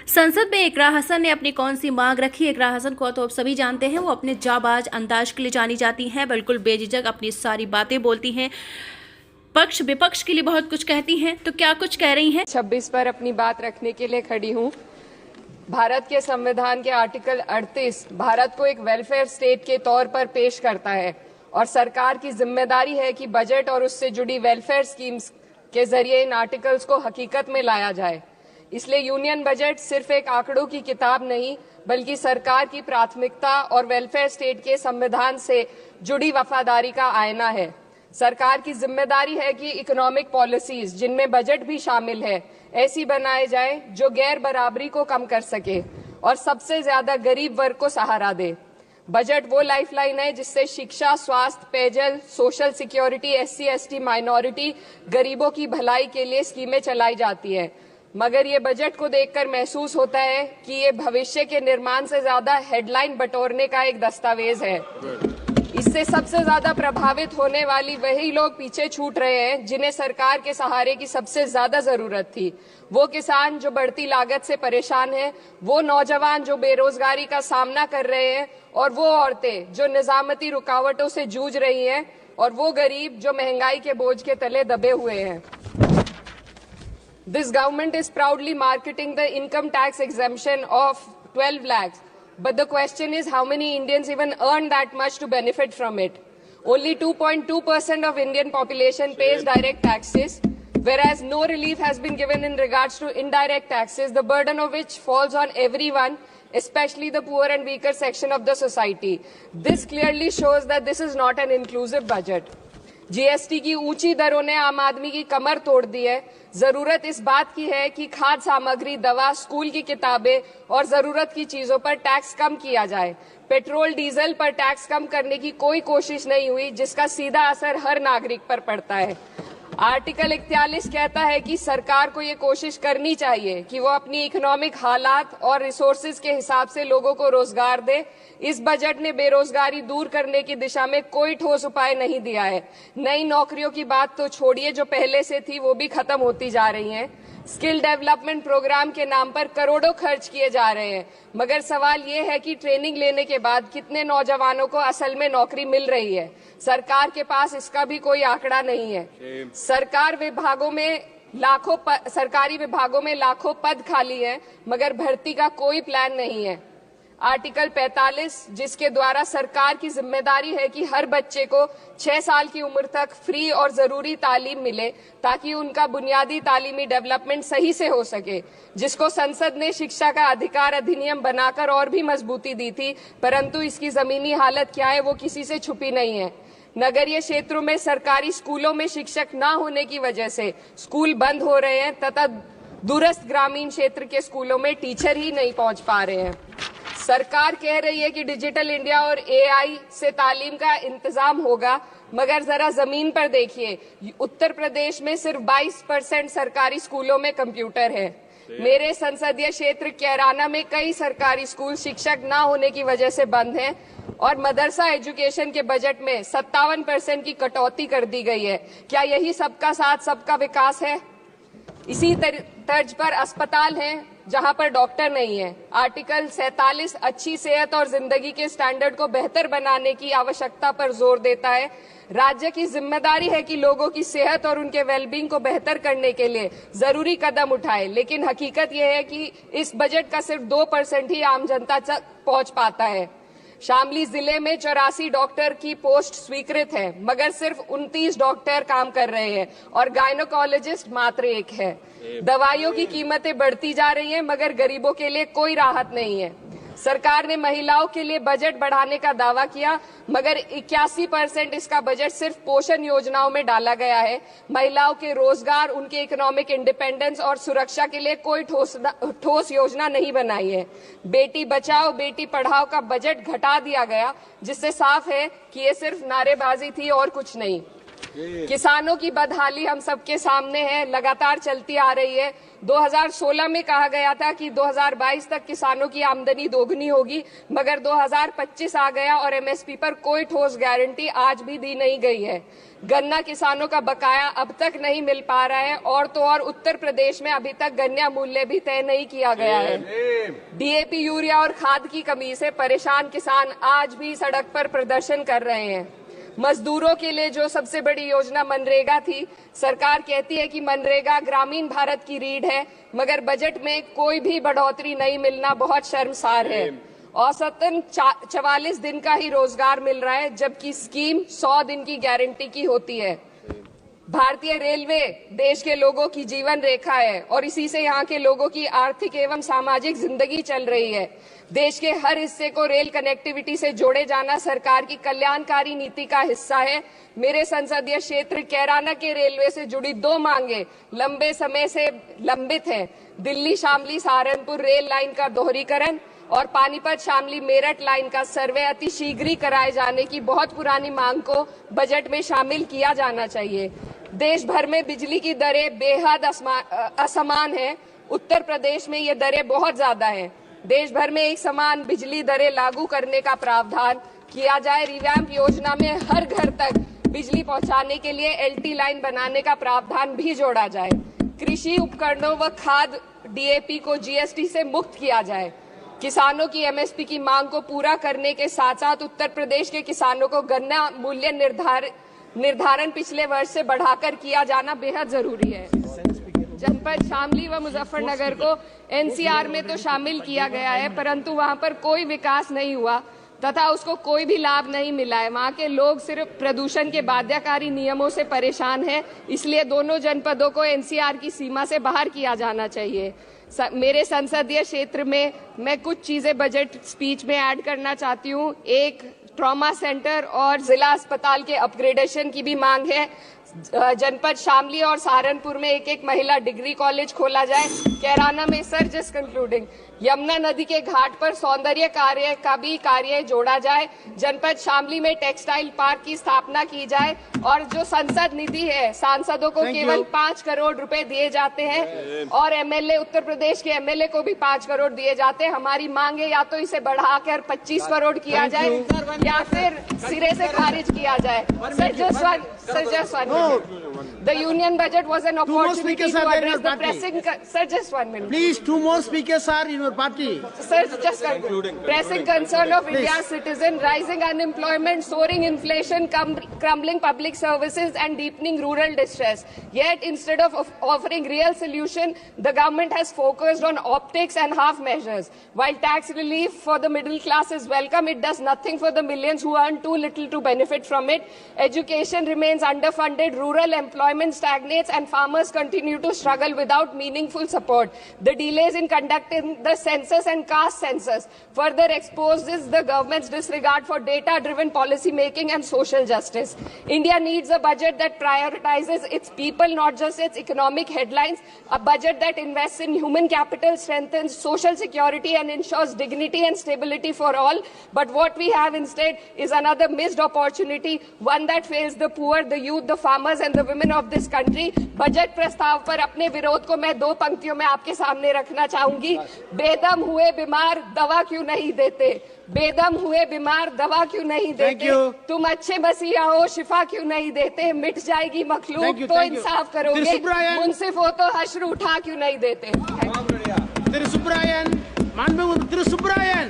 संसद में इकरा हसन ने अपनी कौन सी मांग रखी। इकरा हसन को तो अब सभी जानते हैं, वो अपने जाबाज अंदाज के लिए जानी जाती हैं। बिल्कुल बेझिझक अपनी सारी बातें बोलती हैं, पक्ष विपक्ष के लिए बहुत कुछ कहती हैं। तो क्या कुछ कह रही हैं। 26 पर अपनी बात रखने के लिए खड़ी हूँ। भारत के संविधान के आर्टिकल 38 भारत को एक वेलफेयर स्टेट के तौर पर पेश करता है और सरकार की जिम्मेदारी है कि बजट और उससे जुड़ी वेलफेयर स्कीम्स के जरिए इन आर्टिकल्स को हकीकत में लाया जाए। इसलिए यूनियन बजट सिर्फ एक आंकड़ों की किताब नहीं, बल्कि सरकार की प्राथमिकता और वेलफेयर स्टेट के संविधान से जुड़ी वफादारी का आईना है। सरकार की जिम्मेदारी है कि इकोनॉमिक पॉलिसीज, जिनमें बजट भी शामिल है, ऐसी बनाए जाए जो गैर बराबरी को कम कर सके और सबसे ज्यादा गरीब वर्ग को सहारा दे। बजट वो लाइफलाइन है जिससे शिक्षा, स्वास्थ्य, पेयजल, social security, SC ST minority, गरीबों की भलाई के लिए स्कीमें चलाई जाती है। मगर ये बजट को देखकर महसूस होता है कि ये भविष्य के निर्माण से ज्यादा हेडलाइन बटोरने का एक दस्तावेज है। इससे सबसे ज्यादा प्रभावित होने वाली वही लोग पीछे छूट रहे हैं जिन्हें सरकार के सहारे की सबसे ज्यादा जरूरत थी। वो किसान जो बढ़ती लागत से परेशान हैं, वो नौजवान जो बेरोजगारी का सामना कर रहे हैं, और वो औरतें जो निजामती रुकावटों से जूझ रही हैं, और वो गरीब जो महंगाई के बोझ के तले दबे हुए हैं। This government is proudly marketing the income tax exemption of 12 lakhs. But the question is, how many Indians even earn that much to benefit from it? Only 2.2% of Indian population pays direct taxes, whereas no relief has been given in regards to indirect taxes, the burden of which falls on everyone, especially the poor and weaker section of the society. This clearly shows that this is not an inclusive budget. GST की ऊंची दरों ने आम आदमी की कमर तोड़ दी है। जरूरत इस बात की है कि खाद्य सामग्री, दवा, स्कूल की किताबें और जरूरत की चीजों पर टैक्स कम किया जाए। पेट्रोल डीजल पर टैक्स कम करने की कोई कोशिश नहीं हुई, जिसका सीधा असर हर नागरिक पर पड़ता है। आर्टिकल 41 कहता है कि सरकार को ये कोशिश करनी चाहिए कि वो अपनी इकोनॉमिक हालात और रिसोर्सेज के हिसाब से लोगों को रोजगार दे। इस बजट ने बेरोजगारी दूर करने की दिशा में कोई ठोस उपाय नहीं दिया है। नई नौकरियों की बात तो छोड़िए, जो पहले से थी वो भी खत्म होती जा रही हैं। स्किल डेवलपमेंट प्रोग्राम के नाम पर करोड़ों खर्च किए जा रहे हैं, मगर सवाल ये है कि ट्रेनिंग लेने के बाद कितने नौजवानों को असल में नौकरी मिल रही है। सरकार के पास इसका भी कोई आंकड़ा नहीं है। सरकारी विभागों में लाखों पद खाली हैं, मगर भर्ती का कोई प्लान नहीं है। आर्टिकल 45, जिसके द्वारा सरकार की जिम्मेदारी है कि हर बच्चे को 6 साल की उम्र तक फ्री और जरूरी तालीम मिले ताकि उनका बुनियादी तालीमी डेवलपमेंट सही से हो सके, जिसको संसद ने शिक्षा का अधिकार अधिनियम बनाकर और भी मजबूती दी थी, परंतु इसकी जमीनी हालत क्या है वो किसी से छुपी नहीं है। नगरीय क्षेत्रों में सरकारी स्कूलों में शिक्षक न होने की वजह से स्कूल बंद हो रहे हैं तथा दूरस्थ ग्रामीण क्षेत्र के स्कूलों में टीचर ही नहीं पहुंच पा रहे हैं। सरकार कह रही है कि डिजिटल इंडिया और AI से तालीम का इंतजाम होगा, मगर जरा जमीन पर देखिए, उत्तर प्रदेश में सिर्फ 22% सरकारी स्कूलों में कंप्यूटर है। मेरे संसदीय क्षेत्र कैराना में कई सरकारी स्कूल शिक्षक न होने की वजह से बंद हैं और मदरसा एजुकेशन के बजट में 57% की कटौती कर दी गई है। क्या यही सबका साथ सबका विकास है? इसी तर्ज पर अस्पताल हैं जहां पर डॉक्टर नहीं है। आर्टिकल 47 अच्छी सेहत और जिंदगी के स्टैंडर्ड को बेहतर बनाने की आवश्यकता पर जोर देता है। राज्य की जिम्मेदारी है कि लोगों की सेहत और उनके वेलबींग को बेहतर करने के लिए जरूरी कदम उठाए, लेकिन हकीकत यह है कि इस बजट का सिर्फ 2% ही आम जनता तक पहुंच पाता है। शामली जिले में 84 डॉक्टर की पोस्ट स्वीकृत है, मगर सिर्फ 29 डॉक्टर काम कर रहे हैं और गायनोकोलॉजिस्ट मात्र 1 है। दवाइयों की कीमतें बढ़ती जा रही हैं, मगर गरीबों के लिए कोई राहत नहीं है। सरकार ने महिलाओं के लिए बजट बढ़ाने का दावा किया, मगर 81% इसका बजट सिर्फ पोषण योजनाओं में डाला गया है। महिलाओं के रोजगार, उनके इकोनॉमिक इंडिपेंडेंस और सुरक्षा के लिए कोई ठोस योजना नहीं बनाई है। बेटी बचाओ बेटी पढ़ाओ का बजट घटा दिया गया, जिससे साफ है कि ये सिर्फ नारेबाजी थी और कुछ नहीं। किसानों की बदहाली हम सबके सामने है, लगातार चलती आ रही है। 2016 में कहा गया था कि 2022 तक किसानों की आमदनी दोगुनी होगी, मगर 2025 आ गया और एमएसपी पर कोई ठोस गारंटी आज भी दी नहीं गई है। गन्ना किसानों का बकाया अब तक नहीं मिल पा रहा है, और तो और उत्तर प्रदेश में अभी तक गन्ना मूल्य भी तय नहीं किया गया है। डीएपी, यूरिया और खाद की कमी से परेशान किसान आज भी सड़क पर प्रदर्शन कर रहे हैं। मजदूरों के लिए जो सबसे बड़ी योजना मनरेगा थी, सरकार कहती है कि मनरेगा ग्रामीण भारत की रीढ़ है, मगर बजट में कोई भी बढ़ोतरी नहीं मिलना बहुत शर्मसार है। औसतन 44 दिन का ही रोजगार मिल रहा है, जबकि स्कीम 100 दिन की गारंटी की होती है। भारतीय रेलवे देश के लोगों की जीवन रेखा है और इसी से यहाँ के लोगों की आर्थिक एवं सामाजिक जिंदगी चल रही है। देश के हर हिस्से को रेल कनेक्टिविटी से जोड़े जाना सरकार की कल्याणकारी नीति का हिस्सा है। मेरे संसदीय क्षेत्र कैराना के रेलवे से जुड़ी 2 मांगे लंबे समय से लंबित हैं। दिल्ली शामली सहारनपुर रेल लाइन का दोहरीकरण और पानीपत शामली मेरठ लाइन का सर्वे अति शीघ्र ही कराए जाने की बहुत पुरानी मांग को बजट में शामिल किया जाना चाहिए। देश भर में बिजली की दरें बेहद असमान है। उत्तर प्रदेश में ये दरें बहुत ज्यादा हैं। देश भर में एक समान बिजली दरें लागू करने का प्रावधान किया जाए। रिवैम्प योजना में हर घर तक बिजली पहुंचाने के लिए एलटी लाइन बनाने का प्रावधान भी जोड़ा जाए। कृषि उपकरणों व खाद डीएपी को जीएसटी से मुक्त किया जाए। किसानों की एमएसपी की मांग को पूरा करने के साथ साथ उत्तर प्रदेश के किसानों को गन्ना मूल्य निर्धारण पिछले वर्ष से बढ़ाकर किया जाना बेहद जरूरी है। जनपद शामली व मुजफ्फरनगर को एनसीआर में तो शामिल किया गया है, परंतु वहां पर कोई विकास नहीं हुआ तथा उसको कोई भी लाभ नहीं मिला है। वहां के लोग सिर्फ प्रदूषण के बाध्यकारी नियमों से परेशान हैं, इसलिए दोनों जनपदों को एनसीआर की सीमा से बाहर किया जाना चाहिए। मेरे संसदीय क्षेत्र में मैं कुछ चीजें बजट स्पीच में ऐड करना चाहती हूँ। एक, ट्रॉमा सेंटर और जिला अस्पताल के अपग्रेडेशन की भी मांग है। जनपद शामली और सहारनपुर में एक महिला डिग्री कॉलेज खोला जाए। कैराना में सर जस्ट कंक्लूडिंग, यमुना नदी के घाट पर सौंदर्य कार्य का भी कार्य जोड़ा जाए। जनपद शामली में टेक्सटाइल पार्क की स्थापना की जाए और जो संसद निधि है, सांसदों को केवल 5 करोड़ रुपए दिए जाते हैं और एमएलए, उत्तर प्रदेश के एमएलए को भी 5 करोड़ दिए जाते हैं। हमारी मांग है या तो इसे बढ़ाकर 25 करोड़ किया जाए या फिर सिरे से खारिज किया जाए। The union budget was an opportunity to address the pressing. Sir, just 1 minute. Please, 2 more speakers are in your party. Sir, just pressing concern of India's citizen, rising unemployment, soaring inflation, crumbling public services, and deepening rural distress. Yet, instead of offering real solution, the government has focused on optics and half measures. While tax relief for the middle class is welcome, it does nothing for the millions who earn too little to benefit from it. Education remains underfunded, rural employment stagnates, and farmers continue to struggle without meaningful support. The delays in conducting the census and caste census further exposes the government's disregard for data-driven policy making and social justice. India needs a budget that prioritizes its people, not just its economic headlines. A budget that invests in human capital, strengthens social security, and ensures dignity and stability for all. But what we have instead is another missed opportunity, one that fails the poor, the youth, the farmers and the women of this country. Budget प्रस्ताव पर अपने विरोध को मैं 2 पंक्तियों में आपके सामने रखना चाहूंगी। बेदम हुए बीमार दवा क्यों नहीं देते? बेदम हुए बीमार दवा क्यों नहीं देते? तुम अच्छे मसीहा हो, शिफा क्यों नहीं देते? मिट जाएगी मखलूक तो इंसाफ करोगे, मुंसिफ हो तो हश्र उठा क्यों नहीं देते? Subrayan,